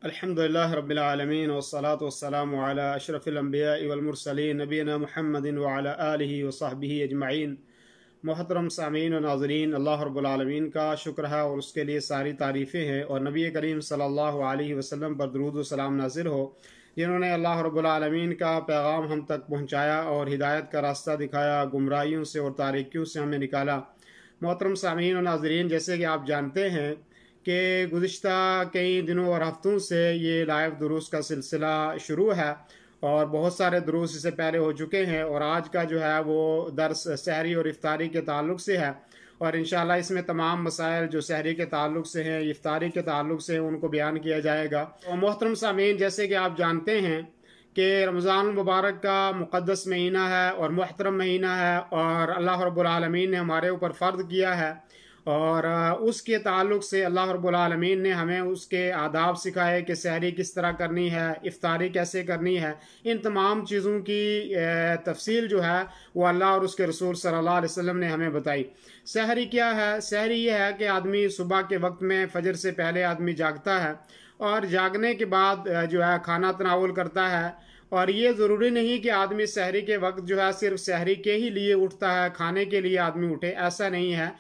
अल्हम्दुलिल्लाह रब्बिल आलमीन वस्सलातु वस्सलामु अला अशरफिल अंबिया वल मुरसलीन नबीना मुहम्मदिन व अला आलिहि व सहबिहि अजमईन। मोहतरम सामीन व नाज़रीन, अल्लाह रब्बुल आलमीन का शुक्र है और उसके लिए सारी तारीफ़ें हैं और नबी करीम सल्लल्लाहु अलैहि वसल्लम पर दुरूद व सलाम नाज़िल हो, जिन्होंने अल्लाह रब्बुल आलमीन का पैगाम हम तक पहुँचाया और हिदायत का रास्ता दिखाया, गुमराहियों से और तारीकियों से हमें निकाला। मोहतरम सामीन व नाज़रीन, जैसे कि आप जानते हैं कि गुज़िश्ता कई दिनों और हफ्तों से ये लाइव दुरूस का सिलसिला शुरू है और बहुत सारे दुरूस इससे पहले हो चुके हैं और आज का जो है वो दर्स सहरी और इफ्तारी के ताल्लुक़ से है और इंशाअल्लाह इसमें तमाम मसाइल जो सहरी के ताल्लुक़ से हैं, इफ्तारी के ताल्लुक़ से हैं, उनको बयान किया जाएगा। और मोहतरम सामीन, जैसे कि आप जानते हैं कि रमज़ान मुबारक का मुक़द्दस महीना है और मुहतरम महीना है और अल्लाह रब्बुल आलमीन ने हमारे ऊपर फ़र्द किया है और उसके ताल्लुक़ से अल्लाह रब्बुल आलमीन ने हमें उसके आदाब सिखाए कि सहरी किस तरह करनी है, इफ्तारी कैसे करनी है। इन तमाम चीज़ों की तफसील जो है वो अल्लाह और उसके रसूल सल्लल्लाहु अलैहि वसल्लम ने हमें बताई। सहरी क्या है? सहरी ये है कि आदमी सुबह के वक्त में फजर से पहले आदमी जागता है और जागने के बाद जो है खाना तनावुल करता है। और ये ज़रूरी नहीं कि आदमी सहरी के वक्त जो है सिर्फ सहरी के ही लिए उठता है, खाने के लिए आदमी उठे, ऐसा नहीं है।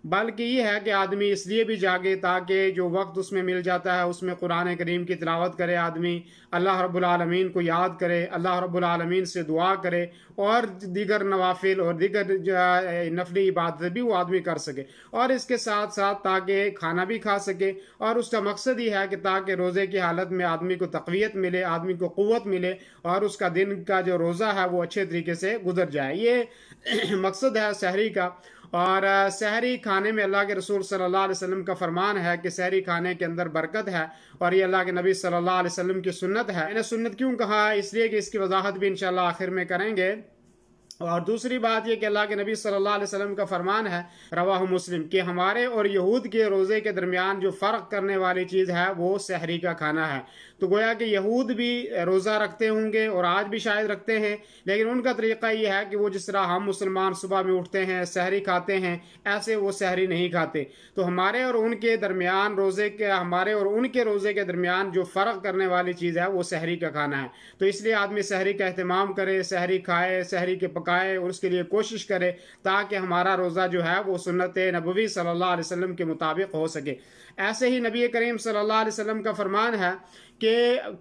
बल्कि ये है कि आदमी इसलिए भी जागे ताकि जो वक्त उसमें मिल जाता है उसमें कुरान करीम की तिलावत करे, आदमी अल्लाह रब्बुल आलमीन को याद करे, अल्लाह रब्बुल आलमीन से दुआ करे और दीगर नवाफिल और दीगर नफली इबादत भी वो आदमी कर सके और इसके साथ साथ ताकि खाना भी खा सके। और उसका मकसद ये है कि ताकि रोज़े की हालत में आदमी को तक़वियत मिले, आदमी को क़ुव्वत मिले और उसका दिन का जो रोज़ा है वो अच्छे तरीके से गुजर जाए। ये मकसद है सहरी का। और सहरी खाने में अल्लाह के रसूल सल्लल्लाहु अलैहि वसल्लम का फरमान है कि सहरी खाने के अंदर बरकत है और ये अल्लाह के नबी सल्लल्लाहु अलैहि वसल्लम की सुन्नत है। मैंने सुन्नत क्यों कहा, इसलिए कि इसकी वजाहत भी इंशाअल्लाह आखिर में करेंगे। और दूसरी बात यह कि अल्लाह के नबी सल्लल्लाहु अलैहि वसल्लम का फरमान है रवाहु मुस्लिम कि हमारे और यहूद के रोज़े के दरमियान जो फ़र्क करने वाली चीज़ है वो सहरी का खाना है। तो गोया कि यहूद भी रोज़ा रखते होंगे और आज भी शायद रखते हैं, लेकिन उनका तरीक़ा ये है कि वो जिस तरह हम मुसलमान सुबह में उठते हैं सहरी खाते हैं, ऐसे वो सहरी नहीं खाते। तो हमारे और उनके दरमियान हमारे और उनके रोज़े के दरमियान जो फ़र्क करने वाली चीज़ है वो सहरी का खाना है। तो इसलिए आदमी सहरी का अहतमाम करे, सहरी खाए, सहरी के पकाए और उसके लिए कोशिश करे ताकि हमारा रोज़ा जो है वो सुन्नत नबवी सल्लल्लाहु अलैहि वसल्लम के मुताबिक हो सके। ऐसे ही नबी करीम सल्लल्लाहु अलैहि वसल्लम का फरमान है कि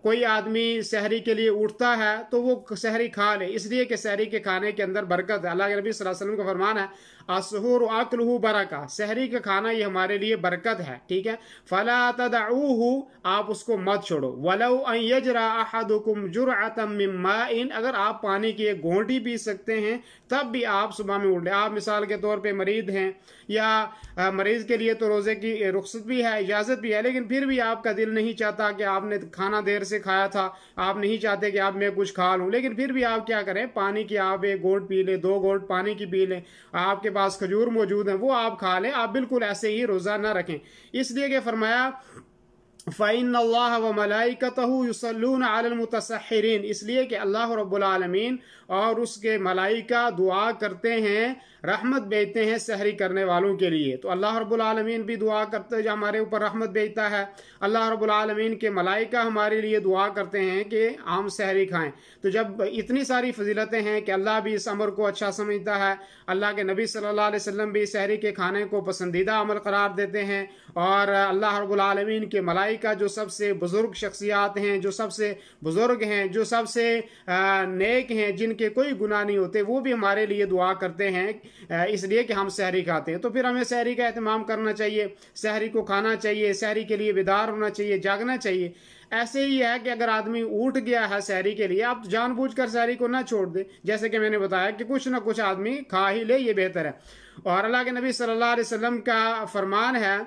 कोई आदमी सहरी के लिए उठता है तो वो सहरी खा ले, इसलिए कि सहरी के खाने के अंदर बरकत है। अल्लाह के नबी सल्लल्लाहु अलैहि वसल्लम का फरमान है असहुर अक्लहु बरका, सहरी का खाना ये हमारे लिए बरकत है, ठीक है। फला तदऊहु, आप उसको मत छोड़ो। वलौ अन यजरा अहदुकुम जुरअतम मिन माइन, अगर आप पानी की एक घोंटी पी सकते हैं तब भी आप सुबह में उठ लें। आप मिसाल के तौर पे मरीज हैं या मरीज के लिए तो रोज़े की रुख्सत भी है, इजाज़त भी है, लेकिन फिर भी आपका दिल नहीं चाहता कि आपने खाना देर से खाया था, आप नहीं चाहते कि आप मैं कुछ खा लूँ, लेकिन फिर भी आप क्या करें, पानी की आप एक घोंट पी लें, 2 घोंट पानी की पी लें, आपके पास खजूर मौजूद है वो आप खा लें। आप बिल्कुल ऐसे ही रोज़ा ना रखें, इसलिए कि फरमाया फ़इन्नल्लाह व मलाइकतहु युसल्लून अलल मुतसह्हिरीन, इसलिए कि अल्लाह रब्बुल आलमीन और उसके मलाइका दुआ करते हैं, रहमत भेजते हैं सहरी करने वालों के लिए। तो अल्लाह रब्बुल आलमीन भी दुआ करते जो हमारे ऊपर रहमत भेजता है, अल्लाह रब्बुल आलमीन के मलाइका हमारे लिए दुआ करते हैं कि हम सहरी खाएं। तो जब इतनी सारी फजीलतें हैं कि अल्लाह भी इस अमर को अच्छा समझता है, अल्लाह के नबी सल्लल्लाहु अलैहि वसल्लम भी सहरी के खाने को पसंदीदा अमल करार देते हैं और अल्लाह रब्बुल आलमीन के मलाइका जो सबसे बुजुर्ग शख्सियात हैं, जो सबसे बुजुर्ग हैं, जो सबसे नेक हैं, जिनके कोई गुनाह नहीं होते, वो भी हमारे लिए दुआ करते हैं इसलिए कि हम सहरी खाते हैं। तो फिर हमें सहरी का एहतमाम करना चाहिए, सहरी को खाना चाहिए, सहरी के लिए बेदार होना चाहिए, जागना चाहिए। ऐसे ही है कि अगर आदमी उठ गया है सहरी के लिए, आप जानबूझकर सहरी को ना छोड़ दे, जैसे कि मैंने बताया कि कुछ ना कुछ आदमी खा ही ले, ये बेहतर है। और अल्लाह के नबी सल्लल्लाहु अलैहि वसल्लम का फरमान है,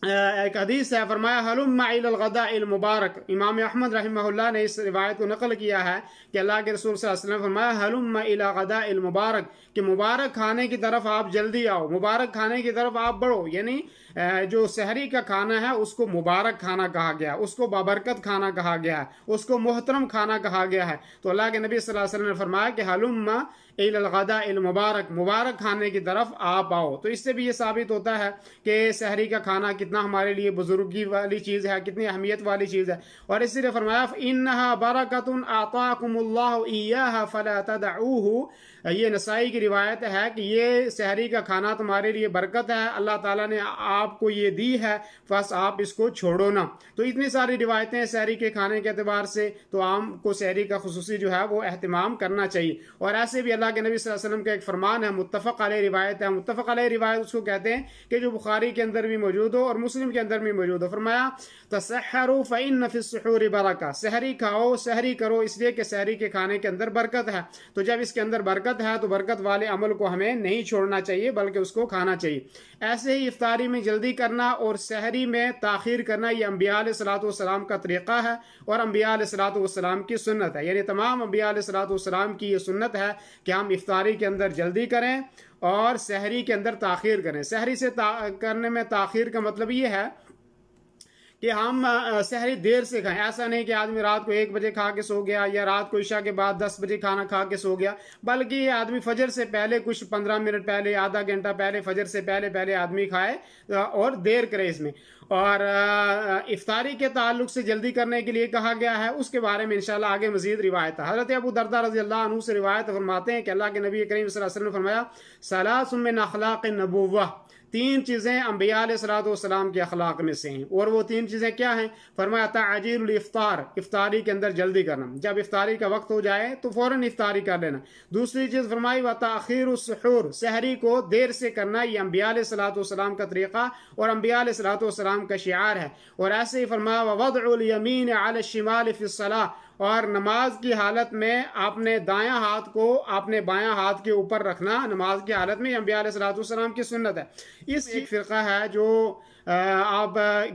एक हदीस है, फरमाया हलुम्मा इलल गदाइल मुबारक। इमाम अहमद रहमहुल्लाह ने इस रिवायत को नकल किया है कि अल्लाह के रसूल सल्लल्लाहु अलैहि वसल्लम फरमाया हलुम्मा इला गदाइल मुबारक, कि मुबारक खाने की तरफ आप जल्दी आओ, मुबारक खाने की तरफ आप बढ़ो। यानी जो सहरी का खाना है उसको मुबारक खाना कहा गया, उसको बाबरकत खाना कहा गया है, उसको मोहतरम खाना कहा गया है। तो अल्लाह के नबी सल्लल्लाहु अलैहि वसल्लम ने फरमाया कि हलुम्मा इलल गदा इल मुबारक, मुबारक खाने की तरफ आप आओ। तो इससे भी ये साबित होता है कि सहरी का खाना कितना हमारे लिए बुजुर्गी वाली चीज़ है, कितनी अहमियत वाली चीज़ है। और इसीलिए फरमाया इन्नहा बरकतुन आताकुमुल्लाहु इय्याहा फला तदऊहु। ये नसाई की रिवायत है कि ये सहरी का खाना तुम्हारे लिए बरकत है, अल्लाह ताला ने आपको ये दी है, बस आप इसको छोड़ो ना। तो इतनी सारी रिवायतें हैं सहरी के खाने के अतबार से, तो आपको सहरी का खुसूसी जो है वो एहतमाम करना चाहिए। और ऐसे भी अल्लाह के नबी सल्लल्लाहु अलैहि वसल्लम का एक फरमान है, मुत्तफ़क़ अलैह रिवायत है। मुत्तफ़क़ अलैह रिवायत उसको कहते हैं कि जो बुखारी के अंदर भी मौजूद हो और मुस्लिम के अंदर भी मौजूद हो। फरमाया तसहरु फ़इन्न फ़िस्सुहूरि बरका, सहरी खाओ, सहरी करो इसलिए कि सहरी के खाने के अंदर बरकत है। तो जब इसके अंदर बरकत है तो बरकत वाले अमल को हमें नहीं छोड़ना चाहिए बल्कि उसको खाना चाहिए। ऐसे ही इफ्तारी में जल्दी करना और सहरी में ताखीर करना ये अंबिया अलैहिस्सलातु वस्सलाम का तरीक़ा है और अंबिया अलैहिस्सलातु वस्सलाम की सुन्नत है। यानी तमाम अंबिया अलैहिस्सलातु वस्सलाम की ये सुन्नत है कि हम इफ्तारी के अंदर जल्दी करें और सहरी के अंदर ताखीर करें। सहरी से करने में ताखीर का मतलब ये है कि हम सहरी देर से खाएं। ऐसा नहीं कि आदमी रात को 1 बजे खा के सो गया या रात को इशा के बाद 10 बजे खाना खा के सो गया, बल्कि आदमी फजर से पहले कुछ 15 मिनट पहले, आधा घंटा पहले, फजर से पहले आदमी खाए और देर करे इसमें। और इफ्तारी के ताल्लुक से जल्दी करने के लिए कहा गया है, उसके बारे में इंशाल्लाह आगे मजीद रिवायत है। हज़रत अबू दरदा रज़ी अल्लाह अन्हु से रिवायत फरमाते हैं कि अल्लाह के नबी करीम सल्लल्लाहु अलैहि वसल्लम ने फरमाया सलासुम मिन अखलाक़ नबुव्वह, 3 चीज़ें अंबिया अलैहिस्सलाम के अखलाक में से हैं। और वो 3 चीज़ें क्या हैं? फरमाया ताजीलुल इफ्तार, इफ्तारी के अंदर जल्दी करना, जब इफ्तारी का वक्त हो जाए तो फौरन इफ्तारी कर लेना। दूसरी चीज़ फरमाई व ताखीरुस सुहूर, सहरी को देर से करना, ये अंबिया अलैहिस्सलाम का तरीक़ा और अंबिया अलैहिस्सलाम का शिआर है। और ऐसे ही फरमाया व वदउल यमीन अला शिमाल फिस सलाह, और नमाज की हालत में आपने दायां हाथ को आपने बायां हाथ के ऊपर रखना नमाज की हालत में, अंबिया अलैहिस्सलाम की सुन्नत है। इस एक फ़िरक़ा है जो आप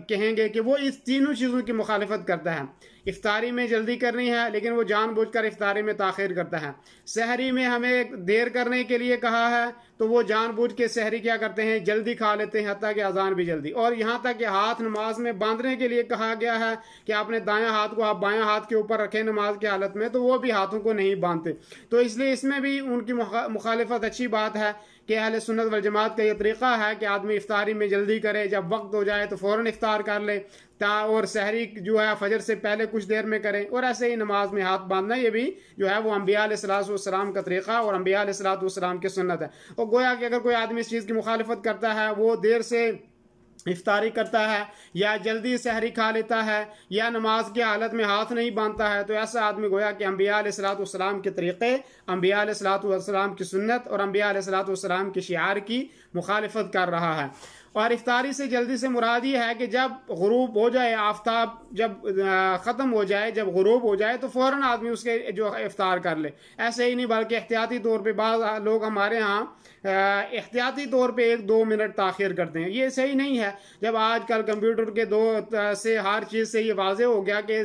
कहेंगे कि वो इस तीनों चीज़ों की मुखालिफत करता है। इफ्तारी में जल्दी करनी है लेकिन वो जानबूझकर इफ्तारी में ताख़ीर करता है। सहरी में हमें देर करने के लिए कहा है तो वो जानबूझ के सहरी क्या करते हैं, जल्दी खा लेते हैं, हत्ता कि अजान भी जल्दी। और यहाँ तक कि हाथ नमाज में बांधने के लिए कहा गया है कि आपने दायां हाथ को आप बायां हाथ के ऊपर रखें नमाज की हालत में, तो वो भी हाथों को नहीं बांधते। तो इसलिए इसमें भी उनकी मुखालिफत अच्छी बात है कि अहले सुन्नत वल जमात का ये तरीक़ा है कि आदमी इफ्तारी में जल्दी करे, जब वक्त हो जाए तो फ़ौरन इफ्तार कर ले, और सहरी जो है फजर से पहले कुछ देर में करें। और ऐसे ही नमाज में हाथ बांधना ये भी जो है वो अंबिया अलैहिस्सलाम का तरीक़ा और अंबिया अलैहिस्सलाम की सुन्नत है। और गोया कि अगर कोई आदमी इस चीज़ की मुखालिफत करता है, वो देर से इफ्तारी करता है या जल्दी सहरी खा लेता है या नमाज की हालत में हाथ नहीं बांधता है, तो ऐसा आदमी गोया कि अंबिया अलैहिस्सलाम के तरीक़े, अंबिया अलैहिस्सलाम की सुन्नत और अंबिया अलैहिस्सलाम के शिआर की मुखालिफत कर रहा है। और इफ्तारी से जल्दी से मुराद ये है कि जब गुरूब हो जाए, आफताब जब ख़त्म हो जाए, जब गुरूब हो जाए तो फ़ौरन आदमी उसके जो इफ्तार कर ले। ऐसे ही नहीं बल्कि एहतियाती तौर पे बाज़ लोग हमारे यहाँ एहतियाती तौर पे 1-2 मिनट ताख़ीर करते हैं। ये सही नहीं है। जब आजकल कंप्यूटर के से हर चीज़ से ये वाज़े हो गया कि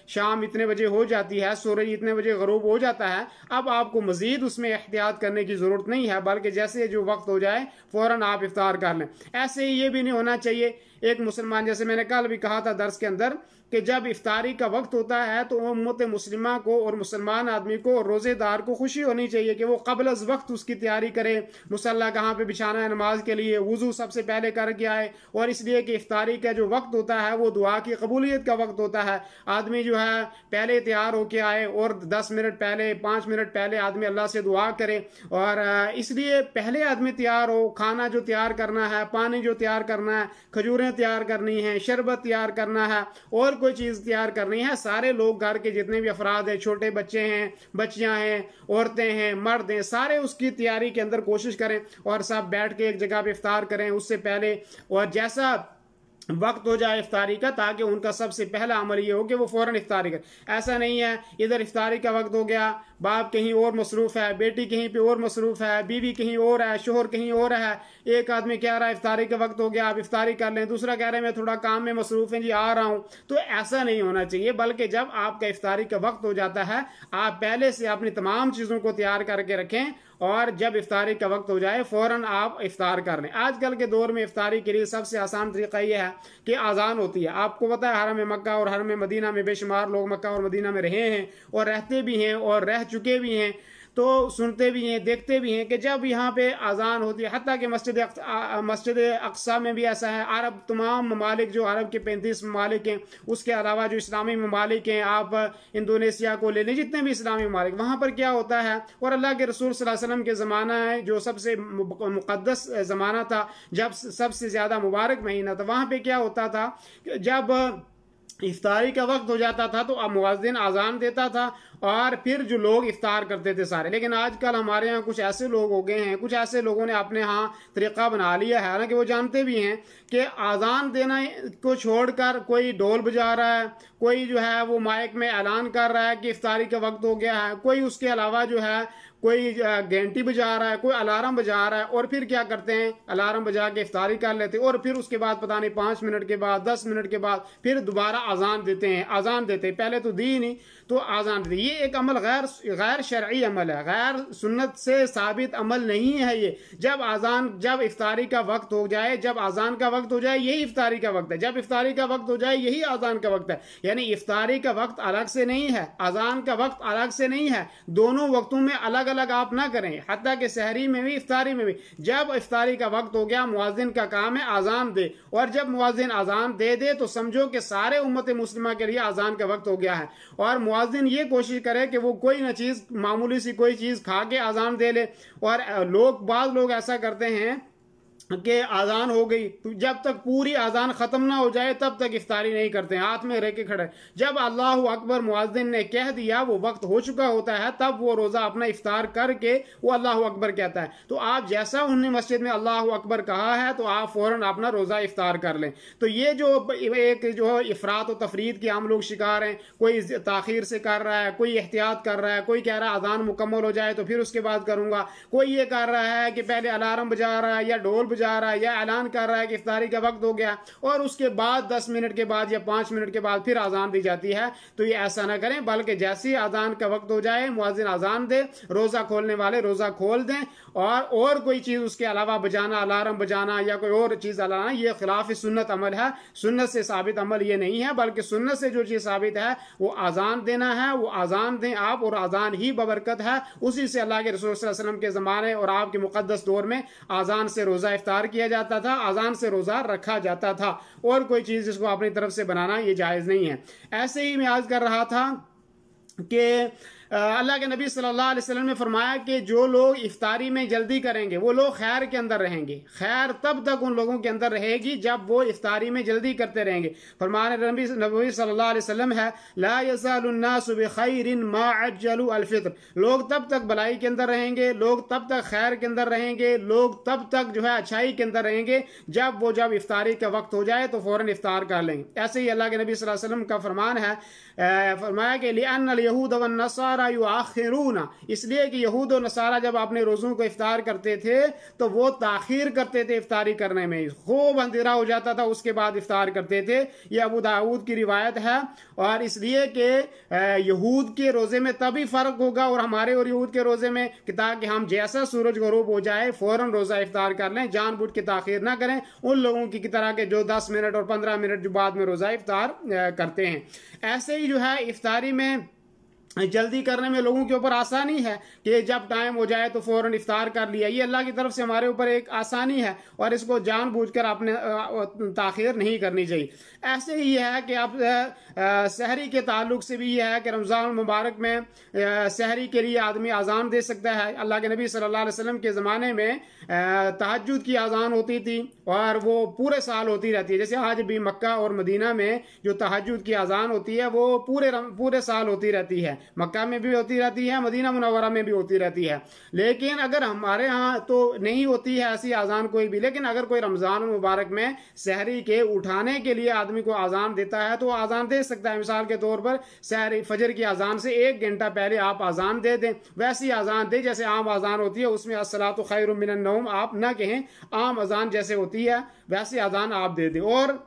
शाम इतने बजे हो जाती है, सूरज इतने बजे गुरूब हो जाता है, अब आपको मज़ीद उसमें एहतियात करने की ज़रूरत नहीं है, बल्कि जैसे जो वक्त हो जाए फ़ौरन आप इफ्तार कर लें। ऐसे ही ये भी नहीं होना चाहिए एक मुसलमान, जैसे मैंने कल भी कहा था दर्स के अंदर, कि जब इफ्तारी का वक्त होता है तो उम्मत मुस्लिमा को और मुसलमान आदमी को और रोज़ेदार को खुशी होनी चाहिए कि वो क़ब्ल अज़ वक्त उसकी तैयारी करे, मुसल्ला कहाँ पे बिछाना है नमाज के लिए, वुज़ू सबसे पहले करके आए। और इसलिए कि इफ्तारी का जो वक्त होता है वो दुआ की कबूलियत का वक्त होता है। आदमी जो है पहले तैयार होके आए और 10 मिनट पहले, 5 मिनट पहले आदमी अल्लाह से दुआ करे। और इसलिए पहले आदमी तैयार हो, खाना जो तैयार करना है, पानी जो तैयार करना है, खजूरें तैयार करनी है, शरबत तैयार करना है और कोई चीज़ तैयार करनी है, सारे लोग घर के जितने भी अफराद हैं, छोटे बच्चे हैं, बच्चियां हैं, औरतें हैं, मर्द हैं, सारे उसकी तैयारी के अंदर कोशिश करें और सब बैठ के एक जगह पे इफ्तार करें उससे पहले। और जैसा वक्त हो जाए इफ्तारी का, ताकि उनका सबसे पहला अमल ये हो कि वो फ़ौरन इफ्तारी करें। ऐसा नहीं है इधर इफ्तारी का वक्त हो गया, बाप कहीं और मसरूफ़ है, बेटी कहीं पे और मसरूफ़ है, बीवी कहीं और है, शोहर कहीं और है। एक आदमी कह रहा है इफ्तारी का वक्त हो गया, आप इफ्तारी कर लें, दूसरा कह रहा है मैं थोड़ा काम में मसरूफ़ है जी, आ रहा हूँ। तो ऐसा नहीं होना चाहिए, बल्कि जब आपका इफ्तारी का वक्त हो जाता है आप पहले से अपनी तमाम चीज़ों को तैयार करके रखें और जब इफ्तारी का वक्त हो जाए फ़ौरन आप इफ्तार कर लें। आजकल के दौर में इफ्तारी के लिए सबसे आसान तरीका यह है कि आज़ान होती है। आपको पता है हरम मक्का और हरम मदीना में बेशुमार लोग मक्का और मदीना में रहे हैं और रहते भी हैं और रह चुके भी हैं, तो सुनते भी हैं, देखते भी हैं कि जब यहाँ पे अजान होती है, हत्ता कि मस्जिद अक्सा में भी ऐसा है। अरब तमाम ममालिक जो अरब के 35 ममालिक हैं, उसके अलावा जो इस्लामी ममालिक हैं, आप इंडोनेशिया को ले लें, जितने भी इस्लामी ममालिक, वहाँ पर क्या होता है, और अल्लाह के रसूल सल्लल्लाहु अलैहि वसल्लम के ज़माना है जो सबसे मुक़द्दस ज़माना था, जब सबसे ज़्यादा मुबारक महीना था, वहाँ पर क्या होता था, जब इफ्तारी का वक्त हो जाता था तो मुअज्जिन आज़ान देता था और फिर जो लोग इफ्तार करते थे सारे। लेकिन आजकल हमारे यहाँ कुछ ऐसे लोग हो गए हैं, कुछ ऐसे लोगों ने अपने यहाँ तरीक़ा बना लिया है, हालांकि वो जानते भी हैं कि आज़ान देना को छोड़कर कोई ढोल बजा रहा है, कोई जो है वो माइक में ऐलान कर रहा है कि इफ्तारी का वक्त हो गया है, कोई उसके अलावा जो है कोई घंटी बजा रहा है, कोई अलार्म बजा रहा है, और फिर क्या करते हैं, अलार्म बजा के इफ्तारी कर लेते हैं और फिर उसके बाद पता नहीं 5 मिनट के बाद 10 मिनट के बाद फिर दोबारा अजान देते हैं। अजान देते हैं, पहले तो दी नहीं तो अजान देते। ये एक अमल गैर शरई अमल है, गैर सुन्नत से साबित अमल नहीं है ये। जब इफ्तारी का वक्त हो जाए, जब अजान का वक्त हो जाए, यही इफ्तारी का वक्त है। जब इफ्तारी का वक्त हो जाए यही अजान का वक्त है। यानी इफ्तारी का वक्त अलग से नहीं है, अजान का वक्त अलग से नहीं है, दोनों वक्तों में अलग अलग आप ना करें। हत्ता कि सहरी में भी इफ्तारी में भी जब इफ्तारी का वक्त हो गया मुअज्जिन का काम है आजान दे, और जब मुअज्जिन आजान दे दे तो समझो कि सारे उम्मत मुस्लिमा के लिए आजान का वक्त हो गया है। और मुअज्जिन ये कोशिश करे कि वो कोई ना चीज, मामूली सी कोई चीज खा के आजान दे ले। और बाद लोग ऐसा करते हैं कि आज़ान हो गई, तो जब तक पूरी आज़ान ख़त्म ना हो जाए तब तक इफ्तारी नहीं करते, हाथ में रह के खड़े। जब अल्लाहु अकबर मुअज्जिन ने कह दिया, वो वक्त हो चुका होता है, तब वो रोज़ा अपना इफ्तार करके वो अल्लाहु अकबर कहता है। तो आप जैसा उन्होंने मस्जिद में अल्लाहु अकबर कहा है तो आप फ़ौरन अपना रोज़ा इफ्तार कर लें। तो ये जो एक जो इफ़रात और तफरीद के हम लोग शिकार हैं, कोई ताख़ीर से कर रहा है, कोई एहतियात कर रहा है, कोई कह रहा है आज़ान मुकम्मल हो जाए तो फिर उसके बाद करूँगा, कोई ये कर रहा है कि पहले अलार्म बजा रहा है या ढोल जा रहा है या ऐलान कर रहा है कि इफ्तारी का वक्त हो गया और उसके बाद 10 मिनट के बाद या 5 मिनट के बाद फिर आज़ान दी जाती है। तो ये ऐसा ना करें, बल्कि जैसे ही आज़ान का वक्त हो जाए मुअज्जिन आज़ान दे, रोज़ा खोलने वाले रोज़ा खोल दें, और कोई चीज़ उसके अलावा बजाना, अलार्म बजाना या कोई और चीज़ अलाना, ये खिलाफ सुन्नत अमल है। सुन्नत से साबित अमल ये नहीं है, बल्कि सुन्नत से जो चीज़ साबित है वो आज़ान देना है, वो आज़ान दें आप, और आज़ान ही बबरकत है। उसी से अल्लाह के रसूल सल्लल्लाहु अलैहि वसल्लम के ज़माने और आपके मुक़द्दस दौर में आज़ान से रोज़ा इफ्तार किया जाता था, आज़ान से रोज़ा रखा जाता था, और कोई चीज़ जिसको अपनी तरफ से बनाना ये जायज़ नहीं है। ऐसे ही मैं आज कर रहा था कि अल्लाह के नबी सल्लल्लाहु अलैहि वसल्लम ने फरमाया कि जो लोग इफ्तारी में जल्दी करेंगे वो लोग खैर के अंदर रहेंगे। खैर तब तक उन लोगों के अंदर रहेगी जब वो इफ्तारी में जल्दी करते रहेंगे। फरमान नबी सल्लल्लाहु अलैहि वसल्लम है, ला यज़ालुन्नासु बिखैरिन मा अज्जलु अल-फित्र। लोग तब तक भलाई के अंदर रहेंगे, लोग तब तक खैर के अंदर रहेंगे, लोग तब तक जो है अच्छाई के अंदर रहेंगे जब इफ्तारी का वक्त हो जाए तो फौरन इफ्तार कर लेंगे। ऐसे ही अल्लाह के नबी सल्लल्लाहु अलैहि वसल्लम का फरमान है, फरमाया कि लिअन्नल यहूद व नसारा युआखिरून, इसलिए कि यहूद और नसारा जब अपने रोज़ों को इफ्तार करते थे तो वो ताखीर करते थे इफ्तारी करने में, खूब अंधेरा हो जाता था उसके बाद इफ्तार करते थे। ये अबू दाऊद की रिवायत है। और इसलिए कि यहूद के रोज़े में तभी फ़र्क होगा और हमारे और यहूद के रोज़े में, कि ताकि हम जैसा सूरज गरूब हो जाए फ़ौरन रोज़ा इफ्तार कर लें, जानबूझ के ताखीर ना करें उन लोगों की तरह के जो 10 मिनट और 15 मिनट जो बाद में रोज़ा इफ्तार करते हैं। ऐसे ही जो है इफ्तारी में जल्दी करने में लोगों के ऊपर आसानी है कि जब टाइम हो जाए तो फौरन इफ्तार कर लिया। ये अल्लाह की तरफ से हमारे ऊपर एक आसानी है और इसको जानबूझकर आपने ताखीर नहीं करनी चाहिए। ऐसे ही है कि आप सहरी के ताल्लुक से भी ये है कि रमज़ान मुबारक में सहरी के लिए आदमी आज़ान दे सकता है। अल्लाह के नबी सल्लल्लाहु अलैहि वसल्लम के ज़माने में तहज्जुद की आज़ान होती थी और वो पूरे साल होती रहती है। जैसे आज भी मक्का और मदीना में जो तहज्जुद की आज़ान होती है वो पूरे साल होती रहती है। मक्का में भी होती रहती है, मदीना मुनव्वरा में भी होती रहती है। लेकिन अगर हमारे यहाँ तो नहीं होती है ऐसी अजान कोई भी, लेकिन अगर कोई रमज़ान मुबारक में सहरी के उठाने के लिए आदमी को अजान देता है तो अजान दे सकता है। मिसाल के तौर पर सहरी फजर की अजान से 1 घंटा पहले आप अजान दे दें, वैसी अजान दे जैसे आम अजान होती है, उसमें अस्सलातु खैरुम मिनन नौम आप ना कहें, आम अजान जैसे होती है वैसी अजान आप दे दें। और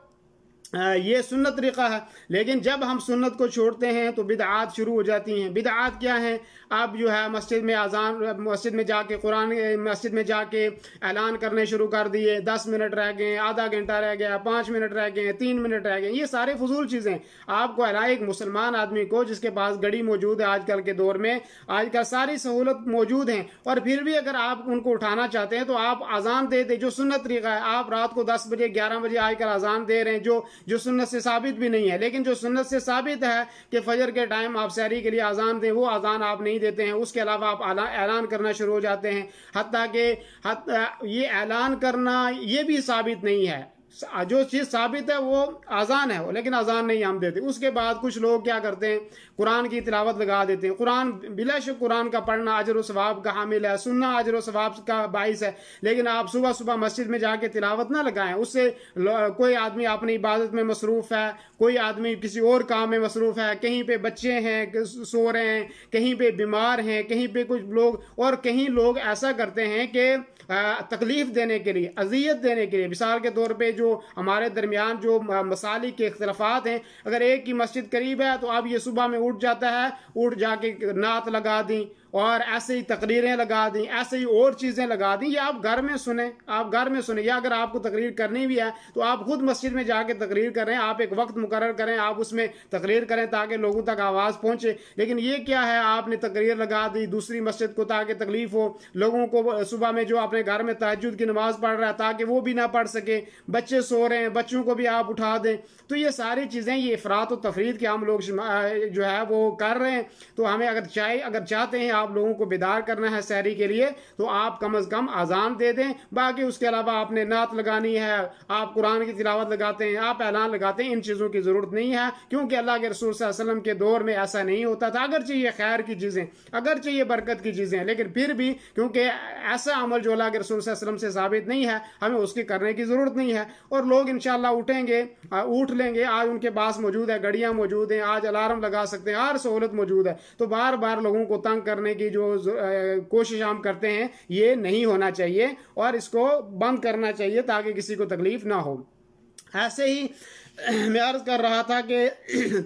ये सुन्नत तरीक़ा है। लेकिन जब हम सुन्नत को छोड़ते हैं तो बिदआत शुरू हो जाती हैं। बिदआत क्या है? आप जो है मस्जिद में अजान, मस्जिद में जाके कुरान, मस्जिद में जाके ऐलान करने शुरू कर दिए, 10 मिनट रह गए, आधा घंटा रह गया, 5 मिनट रह गए, 3 मिनट रह गए, ये सारे फजूल चीज़ें। आपको एक मुसलमान आदमी को जिसके पास घड़ी मौजूद है आजकल के दौर में, आजकल सारी सहूलत मौजूद हैं, और फिर भी अगर आप उनको उठाना चाहते हैं तो आप अजान दे दें, जो सुन्नत तरीक़ा है। आप रात को 10 बजे 11 बजे आजकल अजान दे रहे हैं, जो सुन्नत से साबित भी नहीं है। लेकिन जो सुन्नत से साबित है कि फजर के टाइम आप सहरी के लिए अजान दें, वो अजान आप नहीं देते हैं। उसके अलावा आप ऐलान करना शुरू हो जाते हैं, हत्ता कि ये ऐलान करना ये भी साबित नहीं है। जो चीज़ साबित है वो अजान है, लेकिन अजान नहीं हम देते। उसके बाद कुछ लोग क्या करते हैं, कुरान की तिलावत लगा देते हैं। कुरान बिलाशक कुरान का पढ़ना अजर व सवाब का हामिल है, सुनना अजर व सवाब का बाइस है, लेकिन आप सुबह सुबह मस्जिद में जाके तिलावत ना लगाएं। उससे कोई आदमी अपनी इबादत में मसरूफ़ है, कोई आदमी किसी और काम में मसरूफ़ है, कहीं पे बच्चे हैं सो रहे हैं, कहीं पे बीमार हैं, कहीं पे कुछ लोग, और कहीं लोग ऐसा करते हैं कि तकलीफ देने के लिए, अजियत देने के लिए, मिसाल के तौर पे जो हमारे दरमियान जो मसालिक के इख्तलाफात हैं, अगर एक की मस्जिद करीब है तो अब ये सुबह में उठ जाता है, उठ जाके नात लगा दी और ऐसे ही तकरीरें लगा दी, ऐसे ही और चीज़ें लगा दी। ये आप घर में सुने, आप घर में सुने, या अगर आपको तकरीर करनी भी है तो आप खुद मस्जिद में जाके तकरीर करें, आप एक वक्त मुकर्रर करें, आप उसमें तकरीर करें ताकि लोगों तक आवाज़ पहुंचे। लेकिन ये क्या है, आपने तकरीर लगा दी दूसरी मस्जिद को ताकि तकलीफ हो लोगों को। सुबह में जो अपने घर में तहज्जुद की नमाज पढ़ रहा है ताकि वो भी ना पढ़ सके, बच्चे सो रहे हैं, बच्चों को भी आप उठा दें। तो ये सारी चीज़ें, ये इफरात और तफरीद के हम लोग जो है वो कर रहे हैं। तो हमें अगर चाहते हैं आप लोगों को बेदार करना है सहरी के लिए, तो आप कम अज़ कम अजान दे दें। बाकी उसके अलावा आपने नात लगानी है, आप कुरान की तिलावत लगाते हैं, आप ऐलान लगाते हैं, इन चीज़ों की ज़रूरत नहीं है, क्योंकि अल्लाह के रसूल सल्लल्लाहु अलैहि वसल्लम के दौर में ऐसा नहीं होता था। अगर चाहिए खैर की चीज़ें, अगर चाहिए बरकत की चीज़ें, लेकिन फिर भी क्योंकि ऐसा अमल जो अल्लाह के रसूल सल्लल्लाहु अलैहि वसल्लम से साबित नहीं है, हमें उसकी करने की ज़रूरत नहीं है। और लोग इंशाअल्लाह उठेंगे, उठ लेंगे, आज उनके पास मौजूद है, घड़ियाँ मौजूद हैं, आज अलार्म लगा सकते हैं, हर सहूलत मौजूद है। तो बार बार लोगों को तंग करने की जो कोशिश हम करते हैं, ये नहीं होना चाहिए और इसको बंद करना चाहिए ताकि किसी को तकलीफ ना हो। ऐसे ही मैं अर्ज कर रहा था कि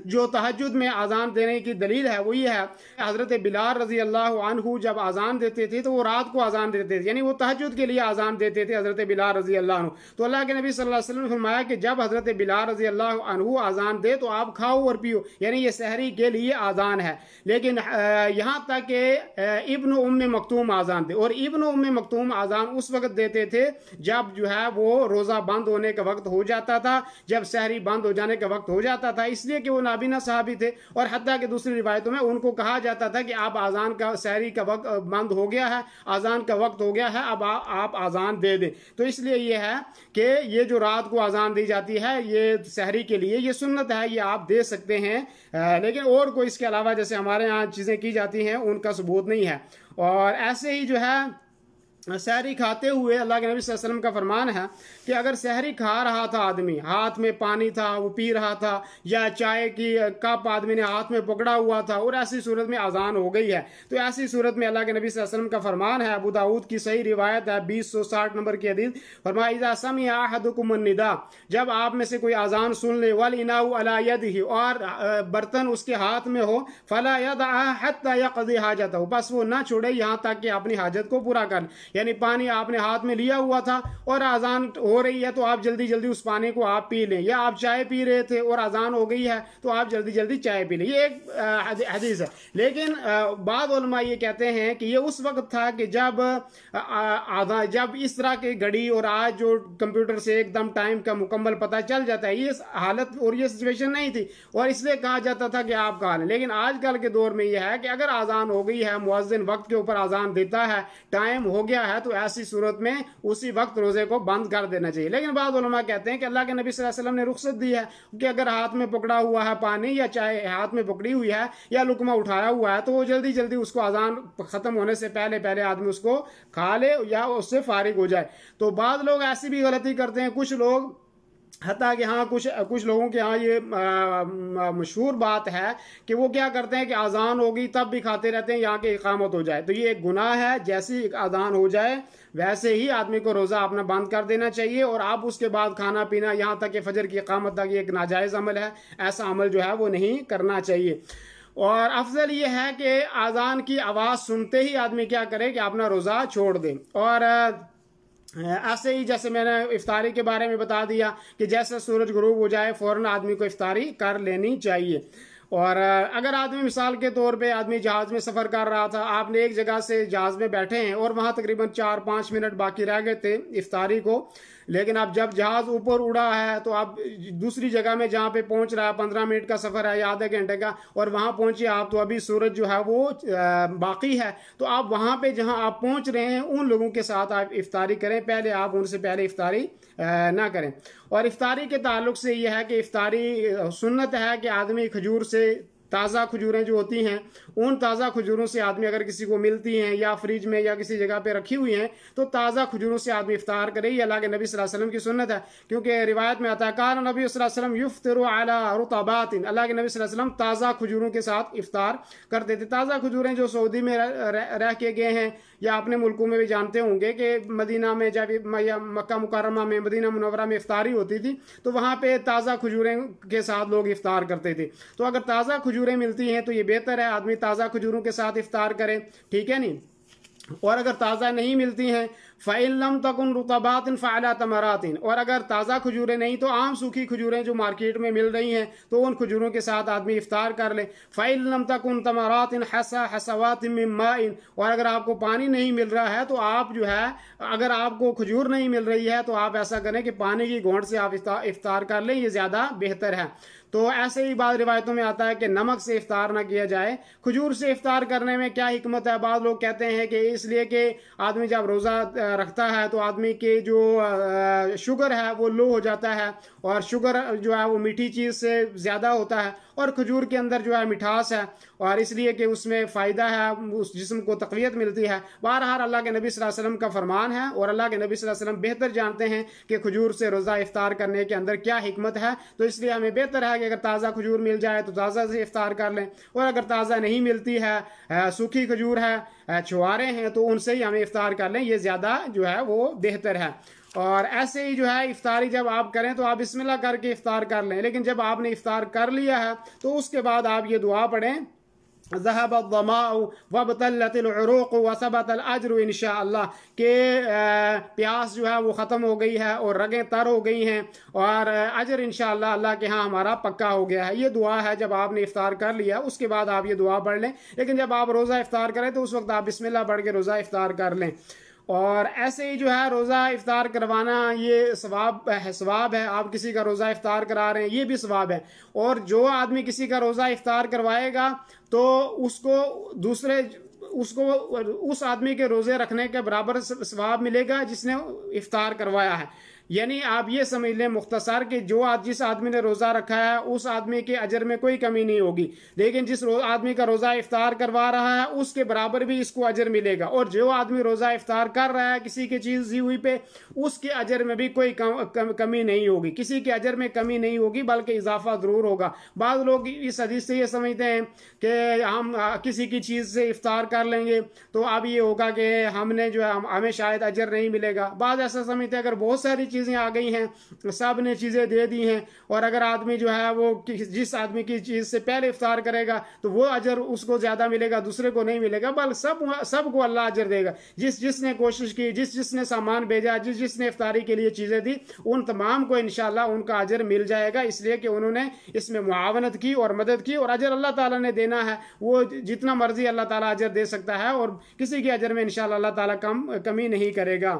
जो तहज्जुद में अजान देने की दलील है वो ये है, हज़रत बिलाल रज़ी अल्लाह अन्हु जब अजान देते थे तो वो रात को अजान देते थे, यानी वो तहज्जुद के लिए अजान देते थे हज़रत बिलाल रज़ी अल्लाह अन्हु। तो अल्लाह के नबी सल्लल्लाहु अलैहि वसल्लम ने फरमाया कि जब हज़रत बिलाल रज़ी अल्लाह अन्हु अजान दे तो आप खाओ और पियो, यानी ये सहरी के लिए अजान है। लेकिन यहाँ तक कि इब्न उम्मे मक्तूम अजान दे, और इब्न उम्मे मक्तूम अजान उस वक्त देते थे जब जो है वो रोज़ा बंद होने का वक्त हो जाता था, जब सहरी बंद हो जाने का वक्त हो जाता था, इसलिए कि वो नाबीना सहाबी थे। और हत्ता कि दूसरी रिवायतों में उनको कहा जाता था कि आप अजान का, सहरी का वक्त बंद हो गया है, अजान का वक्त हो गया है, अब आप अजान दे दें। तो इसलिए ये है कि ये जो रात को अजान दी जाती है ये सहरी के लिए ये सुन्नत है, ये आप दे सकते हैं। लेकिन और कोई इसके अलावा जैसे हमारे यहाँ चीज़ें की जाती हैं उनका सबूत नहीं है। और ऐसे ही जो है सहरी खाते हुए अल्लाह के नबी सल्लल्लाहु अलैहि वसल्लम का फरमान है कि अगर सहरी खा रहा था आदमी, हाथ में पानी था वो पी रहा था, या चाय की कप आदमी ने हाथ में पकड़ा हुआ था और ऐसी सूरत में अजान हो गई है, तो ऐसी सूरत में अल्लाह के नबी सल्लल्लाहु अलैहि वसल्लम का फरमान है, अबू दाऊद की सही रिवायत है 2060 नंबर की हदीस, फरमाया इज़ा समिअ अहदुकुम निदा, जब आप में से कोई अजान सुन ले, वल इनाउ अला यदिही, और बर्तन उसके हाथ में हो, फला यदअ हत्ता यक़दी हाजतहु, बस वो ना छोड़े यहाँ तक कि अपनी हाजत को पूरा कर। यानी पानी आपने हाथ में लिया हुआ था और अजान हो रही है तो आप जल्दी जल्दी उस पानी को आप पी लें, या आप चाय पी रहे थे और अजान हो गई है तो आप जल्दी जल्दी चाय पी लें। ये एक हदीस है। लेकिन बाद उलमा ये कहते हैं कि ये उस वक्त था कि जब इस तरह की घड़ी, और आज जो कंप्यूटर से एकदम टाइम का मुकम्मल पता चल जाता है, ये हालत और ये सिचुएशन नहीं थी, और इसलिए कहा जाता था कि आप खा लें। लेकिन आजकल के दौर में यह है कि अगर अजान हो गई है, मुअज्जिन वक्त के ऊपर अजान देता है, टाइम हो गया गया है तो ऐसी सूरत में उसी वक्त रोजे को बंद कर देना चाहिए। लेकिन बाद उलमा कहते हैं कि अल्लाह के नबी सल्लल्लाहु अलैहि वसल्लम ने रुख्सत दी है कि अगर हाथ में पकड़ा हुआ है पानी या चाहे हाथ में पकड़ी हुई है या लुकमा उठाया हुआ है तो वो जल्दी जल्दी उसको अजान खत्म होने से पहले पहले आदमी उसको खा ले या उससे फारिग हो जाए। तो बाद लोग ऐसी भी गलती करते हैं, कुछ लोग हत्ता कि हाँ कुछ लोगों के यहाँ ये मशहूर बात है कि वो क्या करते हैं कि अजान होगी तब भी खाते रहते हैं यहाँ के इकामत हो जाए। तो ये एक गुनाह है, जैसी अजान हो जाए वैसे ही आदमी को रोज़ा अपना बंद कर देना चाहिए और आप उसके बाद खाना पीना यहाँ तक कि फजर की इकामत तक ये एक नाजायज़ अमल है, ऐसा अमल जो है वो नहीं करना चाहिए। और अफजल ये है कि अजान की आवाज़ सुनते ही आदमी क्या करे कि अपना रोज़ा छोड़ दे। और ऐसे ही जैसे मैंने इफ्तारी के बारे में बता दिया कि जैसे सूरज गुरूब हो जाए फ़ौरन आदमी को इफ्तारी कर लेनी चाहिए। और अगर आदमी मिसाल के तौर पे आदमी जहाज़ में सफ़र कर रहा था, आपने एक जगह से जहाज़ में बैठे हैं और वहाँ तकरीबन 4-5 मिनट बाकी रह गए थे इफ्तारी को, लेकिन अब जब जहाज़ ऊपर उड़ा है तो आप दूसरी जगह में जहाँ पे पहुँच रहा है 15 मिनट का सफ़र है या आधे घंटे का और वहाँ पहुँचे आप तो अभी सूरज जो है वो बाकी है, तो आप वहाँ पे जहाँ आप पहुँच रहे हैं उन लोगों के साथ आप इफ्तारी करें, पहले आप उनसे पहले इफ्तारी ना करें। और इफ्तारी के ताल्लुक से यह है कि इफ्तारी सुन्नत है कि आदमी खजूर से ताज़ा खजूरें जो होती हैं उन ताज़ा खजूरों से आदमी अगर किसी को मिलती हैं या फ्रिज में या किसी जगह पे रखी हुई हैं तो ताज़ा खजूरों से आदमी इफ्तार करे। ये अल्लाह के नबी सल्लल्लाहु अलैहि वसल्लम की सुन्नत है, क्योंकि रिवायत में आता है कान नबी सल्लल्लाहु अलैहि वसल्लम युफ्तिरु अला रुतबातिन, अल्लाह के नबी सल्लल्लाहु अलैहि वसल्लम ताज़ा खजूरों के साथ इफ्तार करते थे। ताज़ा खजूरें जो सऊदी में रह के गए हैं या अपने मुल्कों में भी जानते होंगे कि मदीना में जब या मक्का मुकर्रमा में मदीना मुनव्वरा में इफ्तारी होती थी तो वहाँ पे ताज़ा खजूरें के साथ लोग इफ्तार करते थे। तो अगर ताज़ा खजूरें मिलती हैं तो ये बेहतर है आदमी ताज़ा खजूरों के साथ इफ्तार करे, ठीक है नहीं। और अगर ताज़ा नहीं मिलती हैं फ़इल्लम तकुन रुतबातिन फ़अला तमरातिन, और अगर ताज़ा खजूरें नहीं तो आम सूखी खजूरें जो मार्केट में मिल रही हैं तो उन खजूरों के साथ आदमी इफ्तार कर ले। फ़इल्लम तकुन तमरातिन हसा हसवातिन मिन माइन, और अगर आपको पानी नहीं मिल रहा है तो आप जो है अगर आपको खजूर नहीं मिल रही है तो आप ऐसा करें कि पानी की घोंट से आप इफ्तार कर लें, ये ज़्यादा बेहतर है। तो ऐसे ही बाद रिवायतों में आता है कि नमक से इफ्तार ना किया जाए। खजूर से इफ्तार करने में क्या हिकमत है, बाद लोग कहते हैं कि इसलिए कि आदमी जब रोज़ा रखता है तो आदमी के जो शुगर है वो लो हो जाता है और शुगर जो है वो मीठी चीज़ से ज़्यादा होता है और खजूर के अंदर जो है मिठास है और इसलिए कि उसमें फ़ायदा है, उस जिस्म को तक़वियत मिलती है। बहरहाल अल्लाह के नबी सल्लल्लाहु अलैहि वसल्लम का फरमान है और अल्लाह के नबी सल्लल्लाहु अलैहि वसल्लम बेहतर जानते हैं कि खजूर से रोज़ा इफ्तार करने के अंदर क्या हिकमत है। तो इसलिए हमें बेहतर है कि अगर ताज़ा खजूर मिल जाए तो ताज़ा से इफ्तार कर लें, और अगर ताज़ा नहीं मिलती है, सूखी खजूर है, छुआरे हैं, तो उनसे ही हमें इफ्तार कर लें, ये ज़्यादा जो है वो बेहतर है। और ऐसे ही जो है इफ्तारी जब आप करें तो आप बिस्मिल्लाह करके इफ्तार कर लें, लेकिन जब आपने इफ्तार कर लिया है तो उसके बाद आप ये दुआ पढ़ें ज़हबद्दमाउ वबतल्लतिल उरूक़ वसबतल अज्रु इंशाअल्लाह, के प्यास जो है वो ख़त्म हो गई है और रगें तर हो गई हैं और अजर इंशाअल्लाह अल्लाह के यहाँ हमारा पक्का हो गया है। ये दुआ है जब आपने इफ्तार कर लिया उसके बाद आप ये दुआ पढ़ लें, लेकिन जब आप रोज़ा इफ्तार करें तो उस वक्त आप बिस्मिल्लाह पढ़ के रोज़ा इफ्तार कर लें। और ऐसे ही जो है रोज़ा इफ्तार करवाना ये सवाब है, आप किसी का रोज़ा इफ्तार करा रहे हैं ये भी सवाब है। और जो आदमी किसी का रोज़ा इफ्तार करवाएगा तो उसको उस आदमी के रोज़े रखने के बराबर सवाब मिलेगा जिसने इफ्तार करवाया है। यानी आप ये समझ लें मुख्तसर कि जिस आदमी ने रोज़ा रखा है उस आदमी के अजर में कोई कमी नहीं होगी, लेकिन जिस आदमी का रोज़ा इफ्तार करवा रहा है उसके बराबर भी इसको अजर मिलेगा, और जो आदमी रोज़ा इफ्तार कर रहा है किसी की चीज़ दी हुई पे उसके अजर में भी कोई कमी नहीं होगी, किसी के अजर में कमी नहीं होगी बल्कि इजाफा ज़रूर होगा। बाद लोग इस हदीस से ये समझते हैं कि हम किसी की चीज़ से इफ्तार कर लेंगे तो अब ये होगा कि हमने जो है हमें शायद अजर नहीं मिलेगा। बाद ऐसा समझते हैं अगर बहुत सारी चीज़ें आ गई हैं, सब ने चीज़ें दे दी हैं, और अगर आदमी जो है वो जिस आदमी की चीज़ से पहले इफ्तार करेगा तो वो अजर उसको ज़्यादा मिलेगा, दूसरे को नहीं मिलेगा, बल्कि सबको अल्लाह अजर देगा। जिसने कोशिश की, जिसने सामान भेजा, जिसने इफ्तारी के लिए चीज़ें दी, उन तमाम को इंशाल्लाह उनका अजर मिल जाएगा, इसलिए कि उन्होंने इसमें मुआवनत की और मदद की। और अजर अल्लाह ताला ने देना है, वो जितना मर्जी अल्लाह ताला अजर दे सकता है और किसी के अजर में इंशाल्लाह अल्लाह ताला कमी नहीं करेगा।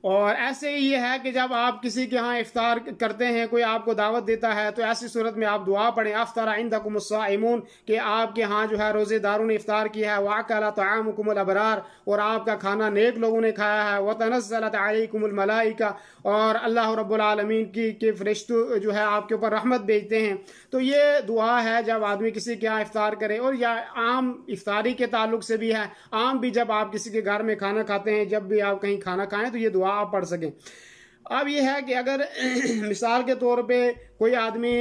और ऐसे ही ये है कि जब आप किसी के यहाँ इफ्तार करते हैं, कोई आपको दावत देता है, तो ऐसी सूरत में आप दुआ पढ़ें, अफ्तरा इंदकुमुस्साइमून, कि आपके यहाँ जो है रोज़ेदारों ने इफ्तार किया है, वाकला तआमुकुमुल अबरार, और आपका खाना नेक लोगों ने खाया है, व तनज़्ज़लत अलैकुमुल मलाइका, और अल्लाह रब्बुल आलमीन की फरिश्ते जो है आपके ऊपर रहमत भेजते हैं। तो ये दुआ है जब आदमी किसी के यहाँ इफ्तार करे। और या आम इफ्तारी के ताल्लुक से भी है, आम भी जब आप किसी के घर में खाना खाते हैं, जब भी आप कहीं खाना खाएं, तो ये दुआ आप पढ़ सकें। अब ये है कि अगर मिसाल के तौर पे कोई आदमी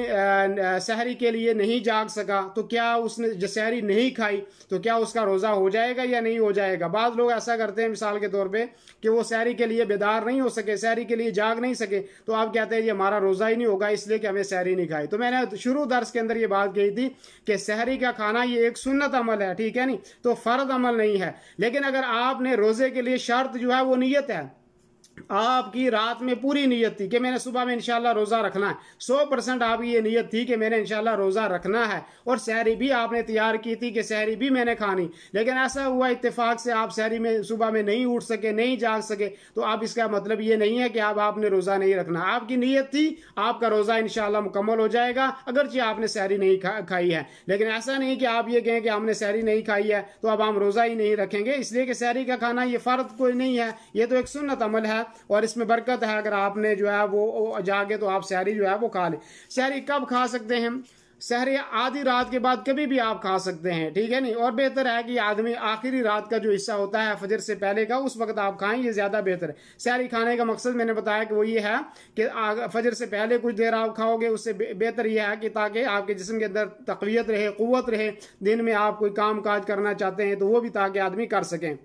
सहरी के लिए नहीं जाग सका, तो क्या उसने जो सहरी नहीं खाई, तो क्या उसका रोज़ा हो जाएगा या नहीं हो जाएगा? बाद लोग ऐसा करते हैं मिसाल के तौर पे कि वो सहरी के लिए बेदार नहीं हो सके, सहरी के लिए जाग नहीं सके, तो आप कहते हैं ये हमारा रोज़ा ही नहीं होगा इसलिए कि हमें सहरी नहीं खाई। तो मैंने शुरू दर्स के अंदर ये बात कही थी कि सहरी का खाना ये एक सुन्नत अमल है, ठीक है नहीं, तो फ़र्द अमल नहीं है। लेकिन अगर आपने रोज़े के लिए शर्त जो है वो नीयत है, आपकी रात में पूरी नीयत थी कि मैंने सुबह में इंशाल्लाह रोज़ा रखना है, 100% आपकी ये नीयत थी कि मैंने इंशाल्लाह रोज़ा रखना है, और सहरी भी आपने तैयार की थी कि सहरी भी मैंने खानी, लेकिन ऐसा हुआ इत्तेफाक से आप सहरी में सुबह में नहीं उठ सके, नहीं जाग सके, तो आप इसका मतलब ये नहीं है कि अब आपने रोज़ा नहीं रखना। आपकी नीयत थी, आपका रोज़ा इंशाल्लाह मुकम्मल हो जाएगा, अगरचे आपने सहरी नहीं खाई है। लेकिन ऐसा नहीं कि आप ये कहें कि हमने सहरी नहीं खाई है तो अब हम रोज़ा ही नहीं रखेंगे, इसलिए कि सहरी का खाना ये फ़र्द कोई नहीं है, ये तो एक सुन्नत अमल है और इसमें बरकत है। अगर आपने जो है वो जागे तो आप सहरी जो है वो खा लें। सहरी कब खा सकते हैं? सहरी आधी रात के बाद कभी भी आप खा सकते हैं, ठीक है नहीं। और बेहतर है कि आदमी आखिरी रात का जो हिस्सा होता है फजर से पहले का, उस वक्त आप खाएं, ये ज़्यादा बेहतर है। सहरी खाने का मकसद मैंने बताया कि वो ये है कि फजर से पहले कुछ देर आप खाओगे, उससे बेहतर ये है कि ताकि आपके जिस्म के अंदर तक़वियत रहे, क़ुव्वत रहे, दिन में आप कोई काम काज करना चाहते हैं तो वो भी ताकि आदमी कर सकें।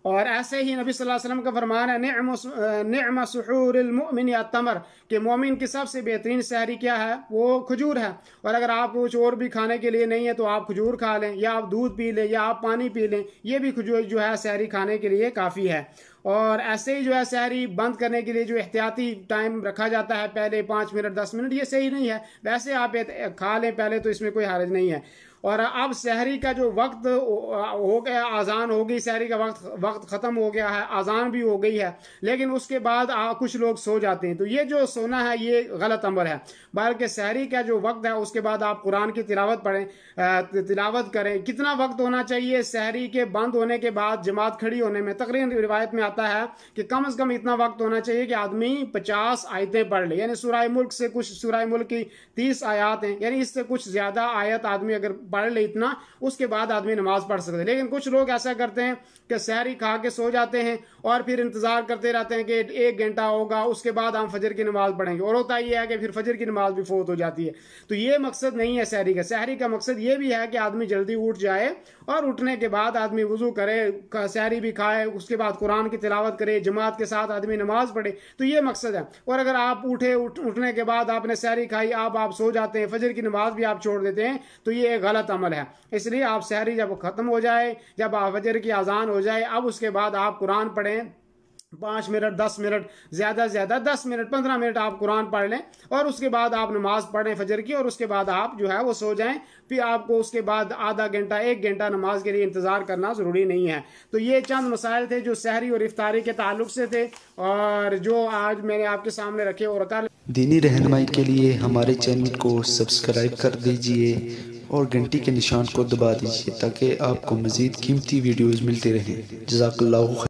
और ऐसे ही नबी सल्लल्लाहु अलैहि वसल्लम का फरमान है, निअम सुहूरुल मुमिन अत्तमर, कि मोमिन की सबसे बेहतरीन सहरी क्या है? वो खजूर है। और अगर आप कुछ और भी खाने के लिए नहीं है तो आप खजूर खा लें, या आप दूध पी लें, या आप पानी पी लें, ये भी खजूर जो है सहरी खाने के लिए काफ़ी है। और ऐसे ही जो है सहरी बंद करने के लिए जो एहतियाती टाइम रखा जाता है, पहले 5 मिनट 10 मिनट, ये सही नहीं है। वैसे आप खा लें पहले तो इसमें कोई हर्ज नहीं है। और अब सहरी का जो वक्त हो गया, आज़ान हो गई, सहरी का वक्त ख़त्म हो गया है, आज़ान भी हो गई है, लेकिन उसके बाद कुछ लोग सो जाते हैं, तो ये जो सोना है ये गलत अमल है। बल्कि सहरी का जो वक्त है उसके बाद आप कुरान की तिलावत पढ़ें, तिलावत करें। कितना वक्त होना चाहिए? सहरी के बंद होने के बाद जमात खड़ी होने में तकरीबन रिवायत में आता है कि कम से कम इतना वक्त होना चाहिए कि आदमी 50 आयतें पढ़ ले, यानी सूरह मुल्क से कुछ, सूरह मुल्क की 30 आयत हैं, यानी इससे कुछ ज़्यादा आयत आदमी अगर पढ़ ले इतना, उसके बाद आदमी नमाज पढ़ सकते हैं। लेकिन कुछ लोग ऐसा करते हैं कि सहरी खा के सो जाते हैं और फिर इंतजार करते रहते हैं कि 1 घंटा होगा उसके बाद हम फजर की नमाज पढ़ेंगे, और होता यह है कि फिर फजर की नमाज भी फौत हो जाती है। तो ये मकसद नहीं है सहरी का। सहरी का मकसद ये भी है कि आदमी जल्दी उठ जाए और उठने के बाद आदमी वुजू करे, सहरी भी खाए, उसके बाद कुरान की तिलावत करे, जमात के साथ आदमी नमाज पढ़े, तो ये मकसद है। और अगर आप उठने के बाद आपने सहरी खाई, आप सो जाते हैं, फजर की नमाज भी आप छोड़ देते हैं, तो ये एक गलत अमल है। इसलिए आप सहरी जब खत्म हो जाए, जब फजर की अजान हो जाए, अब उसके बाद आप कुरान पढ़ें, 5 मिनट 10 मिनट, ज़्यादा से ज़्यादा 10 मिनट 15 मिनट आप कुरान पढ़ लें, और उसके बाद आप नमाज पढ़ें फजर की, और उसके बाद आप जो है वो सो जाएं। फिर आपको उसके बाद आधा घंटा 1 घंटा नमाज के लिए इंतज़ार करना ज़रूरी नहीं है। तो ये चंद मसाइल थे जो सहरी और इफ्तारी के ताल्लुक से थे, और जो आज मैंने आपके सामने रखे। और दीनी रहनुमाई के लिए हमारे चैनल को सब्सक्राइब कर दीजिए और घंटी के निशान को दबा दीजिए ताकि आपको मज़ीद कीमती वीडियोज़ मिलते रहें। जज़ाकल्लाहु खैर।